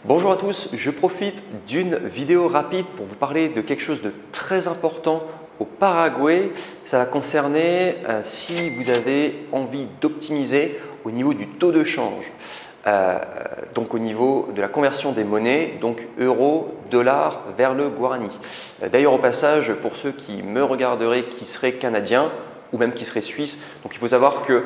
Bonjour à tous, je profite d'une vidéo rapide pour vous parler de quelque chose de très important au Paraguay. Ça va concerner si vous avez envie d'optimiser au niveau du taux de change, donc au niveau de la conversion des monnaies, donc euro, dollar vers le guarani. D'ailleurs au passage, pour ceux qui me regarderaient qui seraient canadiens, ou même qui serait suisse. Donc il faut savoir que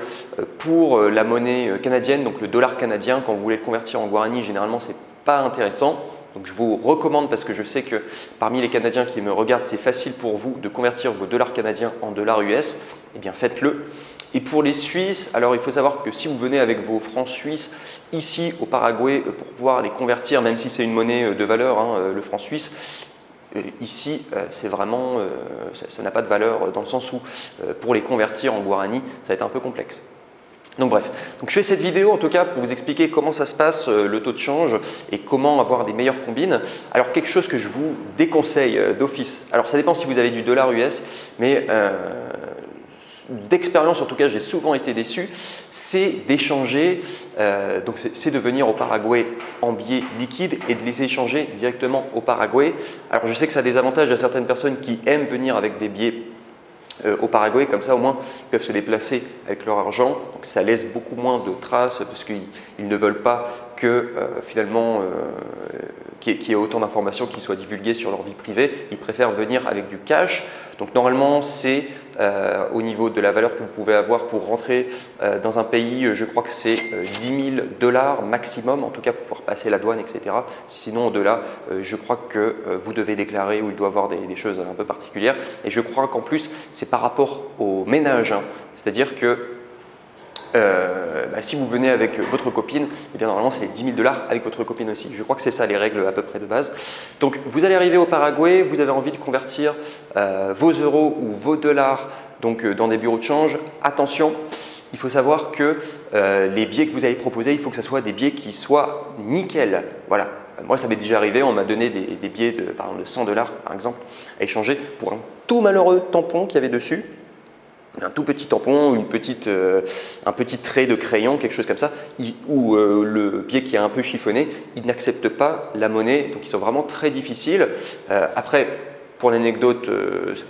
pour la monnaie canadienne, donc le dollar canadien, quand vous voulez le convertir en guarani, généralement c'est pas intéressant. Donc je vous recommande, parce que je sais que parmi les Canadiens qui me regardent, c'est facile pour vous de convertir vos dollars canadiens en dollars US, eh bien faites-le. Et pour les Suisses, alors il faut savoir que si vous venez avec vos francs suisses ici au Paraguay pour pouvoir les convertir, même si c'est une monnaie de valeur, le franc suisse, ici, c'est vraiment, ça n'a pas de valeur dans le sens où pour les convertir en guarani, ça va être un peu complexe. Donc bref, donc je fais cette vidéo en tout cas pour vous expliquer comment ça se passe le taux de change et comment avoir des meilleures combines. Alors quelque chose que je vous déconseille d'office, alors ça dépend si vous avez du dollar US, mais d'expérience en tout cas j'ai souvent été déçu, c'est d'échanger, donc c'est de venir au Paraguay en billets liquides et de les échanger directement au Paraguay. Alors je sais que ça a des avantages à certaines personnes qui aiment venir avec des billets au Paraguay, comme ça au moins ils peuvent se déplacer avec leur argent, donc ça laisse beaucoup moins de traces parce qu'ils ne veulent pas que finalement qu'il y ait autant d'informations qui soient divulguées sur leur vie privée, ils préfèrent venir avec du cash. Donc normalement c'est au niveau de la valeur que vous pouvez avoir pour rentrer dans un pays, je crois que c'est 10 000 $ maximum, en tout cas pour pouvoir passer la douane, etc. Sinon au-delà, je crois que vous devez déclarer ou il doit y avoir des choses un peu particulières. Et je crois qu'en plus, c'est par rapport au ménage, c'est-à-dire que si vous venez avec votre copine, eh bien normalement c'est 10 000 $ avec votre copine aussi. Je crois que c'est ça les règles à peu près de base. Donc vous allez arriver au Paraguay, vous avez envie de convertir vos euros ou vos dollars donc, dans des bureaux de change. Attention, il faut savoir que les billets que vous allez proposer, il faut que ce soit des billets qui soient nickel. Voilà. Moi, ça m'est déjà arrivé, on m'a donné des billets de 100 $ par exemple à échanger pour un tout malheureux tampon qu'il y avait dessus. Un tout petit tampon, un petit trait de crayon, quelque chose comme ça, ou le billet qui est un peu chiffonné, ils n'acceptent pas la monnaie, donc ils sont vraiment très difficiles. Après, pour l'anecdote,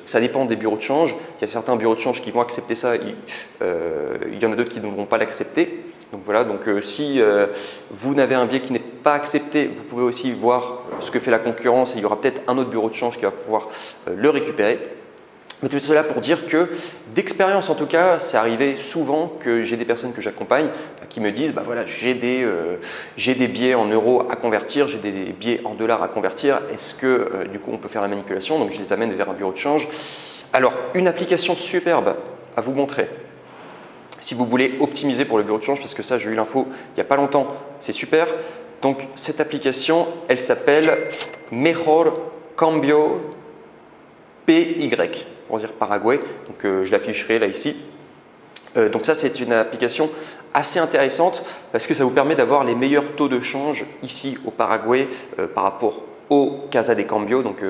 ça dépend des bureaux de change. Il y a certains bureaux de change qui vont accepter ça, il y en a d'autres qui ne vont pas l'accepter. Donc voilà, donc si vous n'avez un billet qui n'est pas accepté, vous pouvez aussi voir ce que fait la concurrence et il y aura peut-être un autre bureau de change qui va pouvoir le récupérer. Mais tout cela pour dire que d'expérience en tout cas, c'est arrivé souvent que j'ai des personnes que j'accompagne qui me disent voilà, j'ai des billets en euros à convertir, j'ai des billets en dollars à convertir, est-ce que du coup on peut faire la manipulation? Donc je les amène vers un bureau de change. Alors une application superbe à vous montrer si vous voulez optimiser pour le bureau de change, parce que ça j'ai eu l'info il n'y a pas longtemps, c'est super. Donc cette application, elle s'appelle Mejor Cambio PY. Pour dire Paraguay, donc je l'afficherai là ici. Donc ça c'est une application assez intéressante parce que ça vous permet d'avoir les meilleurs taux de change ici au Paraguay par rapport aux Casa de Cambio, donc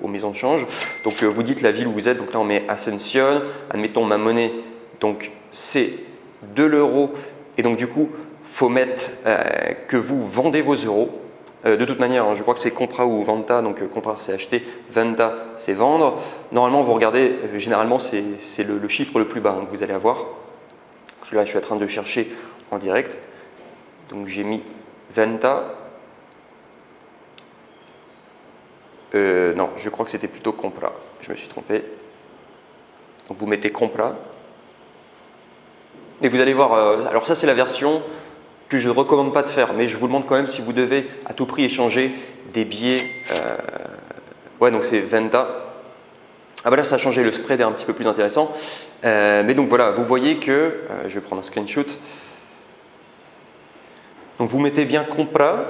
aux maisons de change. Donc vous dites la ville où vous êtes, donc là on met Ascension, admettons ma monnaie, donc c'est 2 l'euro et donc du coup il faut mettre que vous vendez vos euros. De toute manière, je crois que c'est compra ou venta, donc compra c'est acheter, venta c'est vendre. Normalement, vous regardez, généralement c'est le chiffre le plus bas que vous allez avoir. Là, je suis en train de chercher en direct. Donc j'ai mis venta. Non, je crois que c'était plutôt compra. Je me suis trompé. Donc vous mettez compra. Et vous allez voir, alors ça c'est la version que je ne recommande pas de faire, mais je vous demande quand même si vous devez à tout prix échanger des billets. Ouais, donc c'est venta. Ah bah là, ça a changé, le spread est un petit peu plus intéressant. Mais donc voilà, vous voyez que, je vais prendre un screenshot. Donc vous mettez bien compra,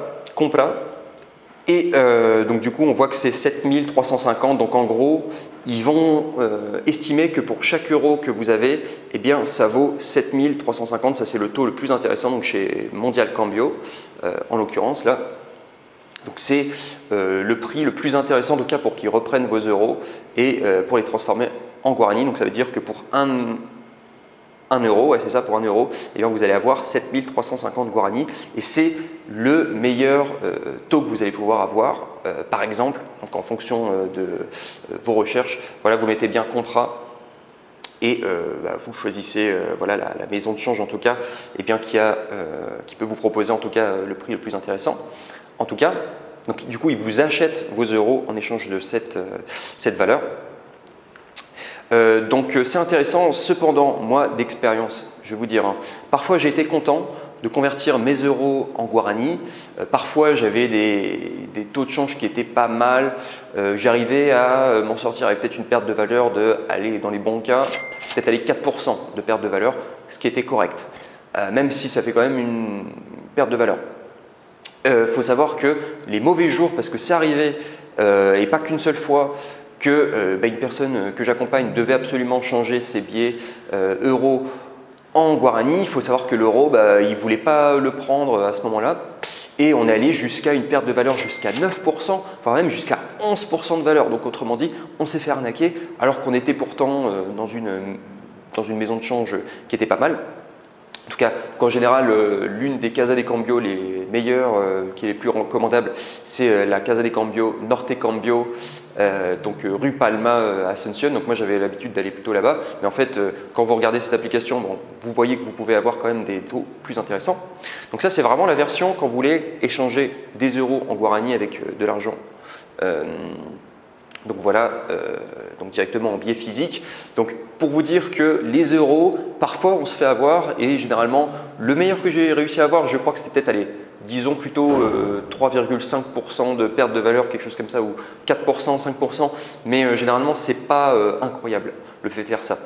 et donc du coup on voit que c'est 7350. Donc en gros, ils vont estimer que pour chaque euro que vous avez, eh bien ça vaut 7350. Ça c'est le taux le plus intéressant donc chez Mondial Cambio, en l'occurrence là. Donc c'est le prix le plus intéressant en tout cas pour qu'ils reprennent vos euros et pour les transformer en guarani. Donc ça veut dire que pour un 1 euro, ouais, c'est ça, pour 1 euro, et bien vous allez avoir 7350 guaranis et c'est le meilleur taux que vous allez pouvoir avoir. Par exemple, donc en fonction de vos recherches, voilà, vous mettez bien contrat et vous choisissez voilà, la maison de change en tout cas, et bien, qui peut vous proposer en tout cas le prix le plus intéressant. En tout cas, donc, du coup, ils vous achètent vos euros en échange de cette valeur. Donc c'est intéressant, cependant, moi d'expérience, je vais vous dire, hein, parfois j'ai été content de convertir mes euros en guarani, parfois j'avais des taux de change qui étaient pas mal, j'arrivais à m'en sortir avec peut-être une perte de valeur de, aller dans les bons cas, peut-être aller 4% de perte de valeur, ce qui était correct, même si ça fait quand même une perte de valeur. Faut savoir que les mauvais jours, parce que c'est arrivé, et pas qu'une seule fois, que une personne que j'accompagne devait absolument changer ses billets euros en guarani. Il faut savoir que l'euro, il ne voulait pas le prendre à ce moment-là et on est allé jusqu'à une perte de valeur jusqu'à 9%, voire même jusqu'à 11% de valeur. Donc autrement dit, on s'est fait arnaquer alors qu'on était pourtant dans une maison de change qui était pas mal. En tout cas, qu'en général, l'une des Casa de Cambio les meilleures, qui est les plus recommandables, c'est la Casa de Cambio Norte Cambio, donc rue Palma, Asunción. Donc moi, j'avais l'habitude d'aller plutôt là-bas. Mais en fait, quand vous regardez cette application, bon, vous voyez que vous pouvez avoir quand même des taux plus intéressants. Donc ça, c'est vraiment la version quand vous voulez échanger des euros en guarani avec de l'argent. Donc voilà, donc directement en biais physique. Donc pour vous dire que les euros, parfois on se fait avoir et généralement le meilleur que j'ai réussi à avoir, je crois que c'était peut-être, allez, disons plutôt 3,5% de perte de valeur, quelque chose comme ça, ou 4%, 5%, mais généralement c'est pas incroyable le fait de faire ça.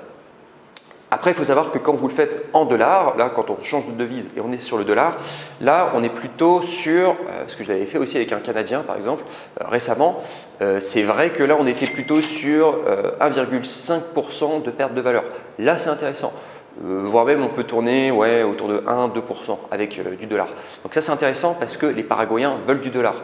Après, il faut savoir que quand vous le faites en dollars, là, quand on change de devise et on est sur le dollar, là, on est plutôt sur, ce que j'avais fait aussi avec un Canadien, par exemple, récemment, c'est vrai que là, on était plutôt sur 1,5% de perte de valeur. Là, c'est intéressant. Voire même, on peut tourner autour de 1-2% avec du dollar. Donc ça, c'est intéressant parce que les Paraguayens veulent du dollar.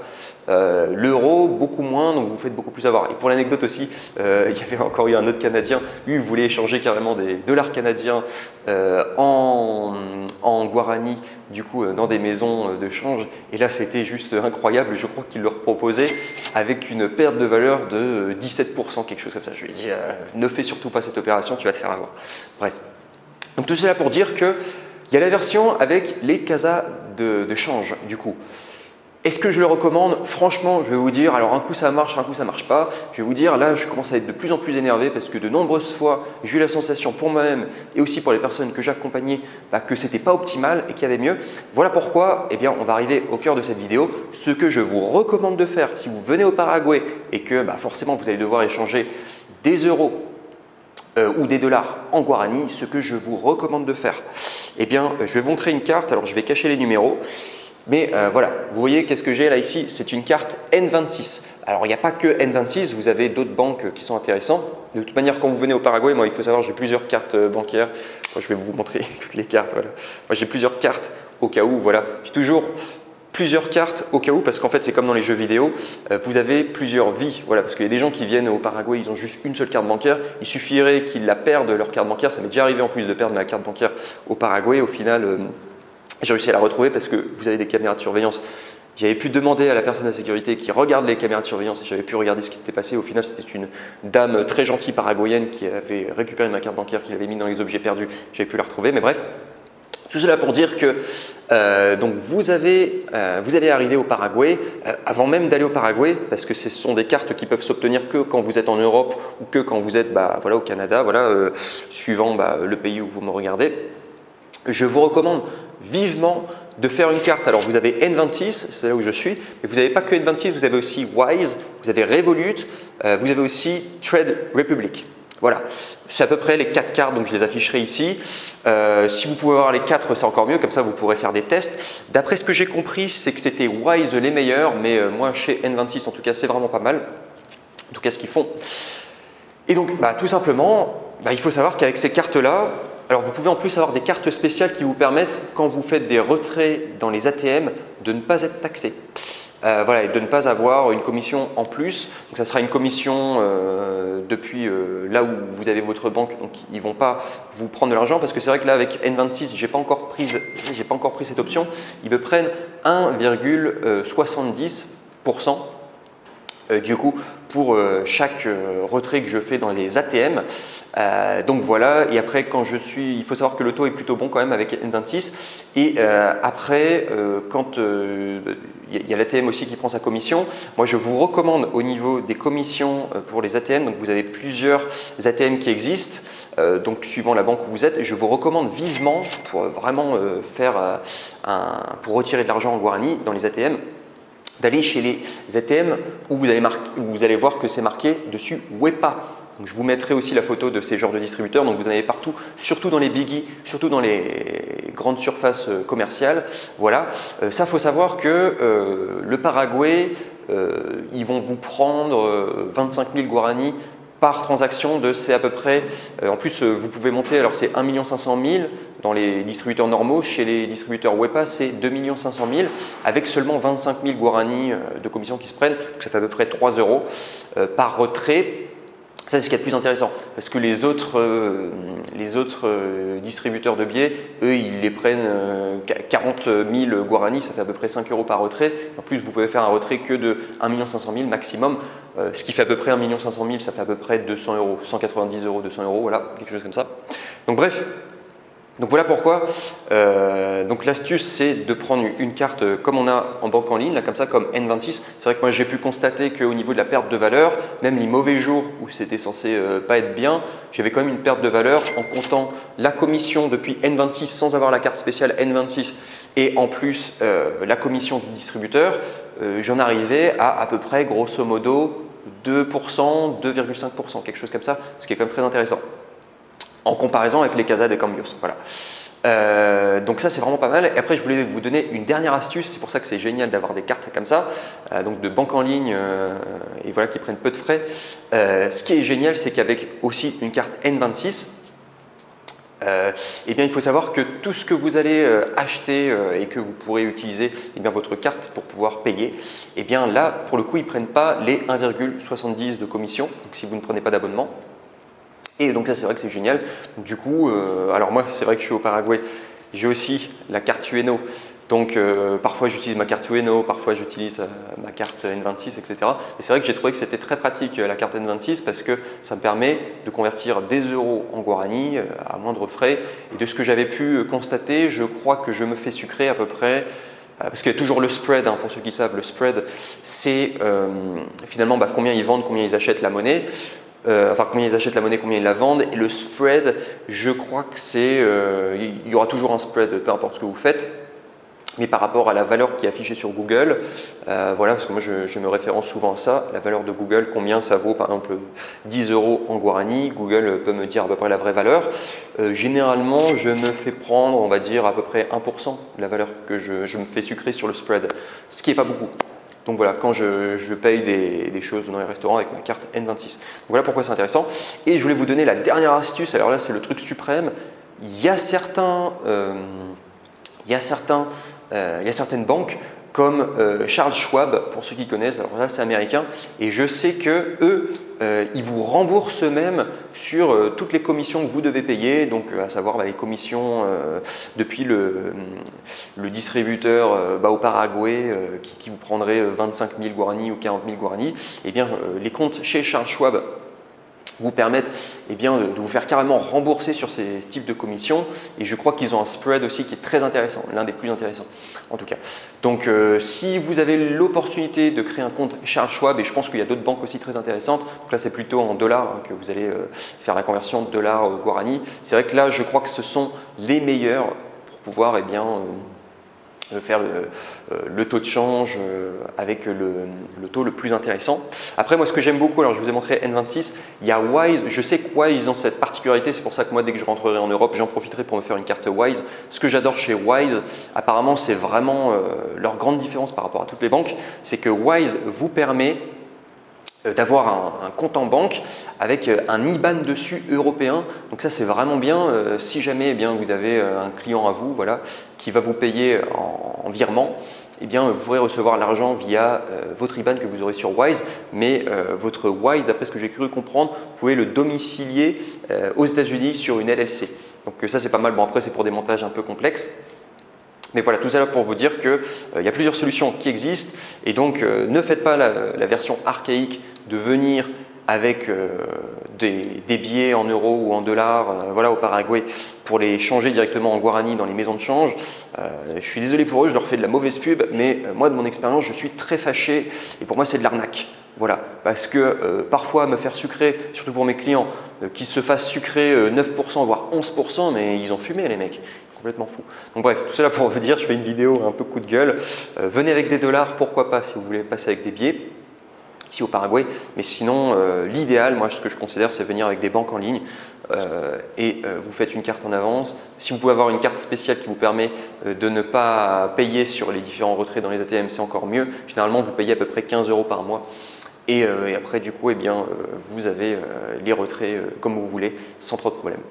L'euro, beaucoup moins, donc vous faites beaucoup plus avoir. Et pour l'anecdote aussi, il y avait encore eu un autre Canadien, lui, il voulait échanger carrément des dollars canadiens en guarani, du coup, dans des maisons de change. Et là, c'était juste incroyable. Je crois qu'il leur proposait avec une perte de valeur de 17%, quelque chose comme ça. Je lui ai dit, ne fais surtout pas cette opération, tu vas te faire avoir. Bref. Donc tout cela pour dire qu'il y a la version avec les casas de change, du coup. Est-ce que je le recommande? Franchement, je vais vous dire, alors un coup ça marche, un coup ça marche pas. Je vais vous dire, là je commence à être de plus en plus énervé parce que de nombreuses fois, j'ai eu la sensation pour moi-même et aussi pour les personnes que j'accompagnais que c'était pas optimal et qu'il y avait mieux. Voilà pourquoi, eh bien, on va arriver au cœur de cette vidéo. Ce que je vous recommande de faire si vous venez au Paraguay et que forcément vous allez devoir échanger des euros ou des dollars en guarani, ce que je vous recommande de faire. Eh bien, je vais vous montrer une carte, alors je vais cacher les numéros. Mais voilà, vous voyez qu'est-ce que j'ai là ici, c'est une carte N26. Alors il n'y a pas que N26, vous avez d'autres banques qui sont intéressantes. De toute manière, quand vous venez au Paraguay, moi il faut savoir, j'ai plusieurs cartes bancaires. Moi, je vais vous montrer toutes les cartes. Voilà. Moi j'ai plusieurs cartes au cas où, voilà. J'ai toujours plusieurs cartes au cas où, parce qu'en fait c'est comme dans les jeux vidéo, vous avez plusieurs vies. Voilà, parce qu'il y a des gens qui viennent au Paraguay, ils ont juste une seule carte bancaire. Il suffirait qu'ils la perdent leur carte bancaire. Ça m'est déjà arrivé en plus de perdre ma carte bancaire au Paraguay. Au final, j'ai réussi à la retrouver parce que vous avez des caméras de surveillance. J'avais pu demander à la personne de la sécurité qui regarde les caméras de surveillance et j'avais pu regarder ce qui s'était passé. Au final, c'était une dame très gentille paraguayenne qui avait récupéré ma carte bancaire, qui l'avait mis dans les objets perdus. J'avais pu la retrouver, mais bref. Tout cela pour dire que donc vous allez arriver au Paraguay avant même d'aller au Paraguay, parce que ce sont des cartes qui peuvent s'obtenir que quand vous êtes en Europe ou que quand vous êtes voilà, au Canada, voilà, suivant le pays où vous me regardez. Je vous recommande vivement de faire une carte. Alors vous avez N26, c'est là où je suis, mais vous n'avez pas que N26, vous avez aussi Wise, vous avez Revolut, vous avez aussi Trade Republic. Voilà, c'est à peu près les 4 cartes, donc je les afficherai ici. Si vous pouvez avoir les 4, c'est encore mieux, comme ça vous pourrez faire des tests. D'après ce que j'ai compris, c'est que c'était Wise les meilleurs, mais moi chez N26 en tout cas, c'est vraiment pas mal. En tout cas, ce qu'ils font. Et donc, tout simplement, il faut savoir qu'avec ces cartes-là, alors vous pouvez en plus avoir des cartes spéciales qui vous permettent, quand vous faites des retraits dans les ATM, de ne pas être taxé. voilà, et de ne pas avoir une commission en plus. Donc ça sera une commission depuis là où vous avez votre banque, donc ils ne vont pas vous prendre de l'argent parce que c'est vrai que là avec N26, j'ai pas encore pris cette option. Ils me prennent 1,70% du coup pour chaque retrait que je fais dans les ATM. Donc voilà, et après il faut savoir que le taux est plutôt bon quand même avec N26 et après quand il y a l'ATM aussi qui prend sa commission, moi je vous recommande au niveau des commissions pour les ATM, donc vous avez plusieurs ATM qui existent, donc suivant la banque où vous êtes, je vous recommande vivement pour vraiment pour retirer de l'argent en Guarani dans les ATM, d'aller chez les ATM où vous allez voir que c'est marqué dessus WEPA. Donc je vous mettrai aussi la photo de ces genres de distributeurs. Donc vous en avez partout, surtout dans les biggies, surtout dans les grandes surfaces commerciales. Voilà. Ça, il faut savoir que le Paraguay, ils vont vous prendre 25 000 guaranis par transaction c'est à peu près, en plus vous pouvez monter, alors c'est 1 500 000 dans les distributeurs normaux, chez les distributeurs WEPA c'est 2 500 000 avec seulement 25 000 guaranis de commission qui se prennent, donc ça fait à peu près 3 € par retrait. Ça, c'est ce qui est le plus intéressant parce que les autres distributeurs de billets, eux, ils les prennent 40 000 guaranis, ça fait à peu près 5 € par retrait. En plus, vous pouvez faire un retrait que de 1 500 000 maximum, ce qui fait à peu près 1 500 000, ça fait à peu près 200 €, 190 €, 200 €, voilà, quelque chose comme ça. Donc bref. Donc voilà pourquoi. Donc l'astuce, c'est de prendre une carte comme on a en banque en ligne, là, comme ça, comme N26. C'est vrai que moi j'ai pu constater qu'au niveau de la perte de valeur, même les mauvais jours où c'était censé pas être bien, j'avais quand même une perte de valeur en comptant la commission depuis N26 sans avoir la carte spéciale N26 et en plus la commission du distributeur. J'en arrivais à peu près grosso modo 2%, 2,5%, quelque chose comme ça, ce qui est quand même très intéressant en comparaison avec les Casa de Cambios. Voilà. Donc ça, c'est vraiment pas mal. Et après, je voulais vous donner une dernière astuce. C'est pour ça que c'est génial d'avoir des cartes comme ça, donc de banque en ligne et voilà, qui prennent peu de frais. Ce qui est génial, c'est qu'avec aussi une carte N26, eh bien, il faut savoir que tout ce que vous allez acheter et que vous pourrez utiliser eh bien, votre carte pour pouvoir payer, eh bien là, pour le coup, ils ne prennent pas les 1,70 de commission, donc si vous ne prenez pas d'abonnement. Et donc ça, c'est vrai que c'est génial. Donc, du coup, alors moi, c'est vrai que je suis au Paraguay, j'ai aussi la carte UNO. Donc parfois j'utilise ma carte UNO, parfois j'utilise ma carte N26, etc. Et c'est vrai que j'ai trouvé que c'était très pratique la carte N26 parce que ça me permet de convertir des euros en guarani à moindre frais. Et de ce que j'avais pu constater, je crois que je me fais sucrer à peu près, parce qu'il y a toujours le spread, hein, pour ceux qui savent, le spread, c'est finalement combien ils vendent, combien ils achètent la monnaie. Enfin combien ils achètent la monnaie, combien ils la vendent, et le spread, je crois que c'est, il y aura toujours un spread, peu importe ce que vous faites, mais par rapport à la valeur qui est affichée sur Google, voilà, parce que moi je me référence souvent à ça, la valeur de Google, combien ça vaut, par exemple 10 € en guarani, Google peut me dire à peu près la vraie valeur. Généralement, je me fais prendre, on va dire à peu près 1% de la valeur que je me fais sucrer sur le spread, ce qui n'est pas beaucoup. Donc voilà, quand je paye des choses dans les restaurants avec ma carte N26. Donc voilà pourquoi c'est intéressant. Et je voulais vous donner la dernière astuce. Alors là, c'est le truc suprême. Il y a certaines banques comme Charles Schwab, pour ceux qui connaissent. Alors là, c'est américain. Et je sais que eux, ils vous remboursent même sur toutes les commissions que vous devez payer, donc à savoir les commissions depuis le distributeur au Paraguay qui vous prendrait 25 000 guaranis ou 40 000 guaranis. Eh bien, les comptes chez Charles Schwab vous permettent eh bien, de vous faire carrément rembourser sur ces types de commissions, et je crois qu'ils ont un spread aussi qui est très intéressant, l'un des plus intéressants en tout cas. Donc si vous avez l'opportunité de créer un compte Charles Schwab, et je pense qu'il y a d'autres banques aussi très intéressantes, donc là c'est plutôt en dollars que vous allez faire la conversion de dollars guarani, c'est vrai que là je crois que ce sont les meilleurs pour pouvoir eh bien, faire le taux de change avec le taux le plus intéressant. Après, moi, ce que j'aime beaucoup, alors je vous ai montré N26, il y a Wise. Je sais que Wise ont cette particularité, c'est pour ça que moi, dès que je rentrerai en Europe, j'en profiterai pour me faire une carte Wise. Ce que j'adore chez Wise, apparemment, c'est vraiment leur grande différence par rapport à toutes les banques, c'est que Wise vous permet d'avoir un compte en banque avec un IBAN dessus européen. Donc ça, c'est vraiment bien. Si jamais eh bien, vous avez un client à vous voilà, qui va vous payer en virement, eh bien, vous pourrez recevoir l'argent via votre IBAN que vous aurez sur Wise, mais votre Wise, d'après ce que j'ai cru comprendre, vous pouvez le domicilier aux États-Unis sur une LLC. Donc ça, c'est pas mal. Bon, après, c'est pour des montages un peu complexes. Mais voilà, tout ça là pour vous dire qu'il y a plusieurs solutions qui existent et donc ne faites pas la version archaïque de venir avec des billets en euros ou en dollars voilà, au Paraguay pour les changer directement en guarani dans les maisons de change. Je suis désolé pour eux, je leur fais de la mauvaise pub, mais moi de mon expérience, je suis très fâché et pour moi c'est de l'arnaque. Voilà, parce que parfois me faire sucrer, surtout pour mes clients, qui se fassent sucrer 9% voire 11%, mais ils ont fumé les mecs. Complètement fou. Donc bref, tout cela pour vous dire, je fais une vidéo un peu coup de gueule. Venez avec des dollars, pourquoi pas si vous voulez passer avec des billets ici au Paraguay. Mais sinon, l'idéal, moi ce que je considère, c'est venir avec des banques en ligne et vous faites une carte en avance. Si vous pouvez avoir une carte spéciale qui vous permet de ne pas payer sur les différents retraits dans les ATM, c'est encore mieux. Généralement, vous payez à peu près 15 € par mois. Et après, du coup, eh bien, vous avez les retraits comme vous voulez, sans trop de problème.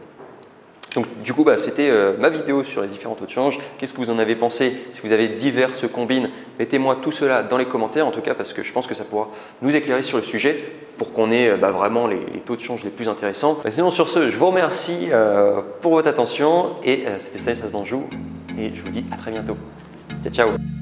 Donc du coup, c'était ma vidéo sur les différents taux de change. Qu'est-ce que vous en avez pensé? Si vous avez diverses combines, mettez-moi tout cela dans les commentaires en tout cas parce que je pense que ça pourra nous éclairer sur le sujet pour qu'on ait vraiment les taux de change les plus intéressants. Sinon sur ce, je vous remercie pour votre attention et c'était Stanislas Danjou et je vous dis à très bientôt. Ciao, ciao.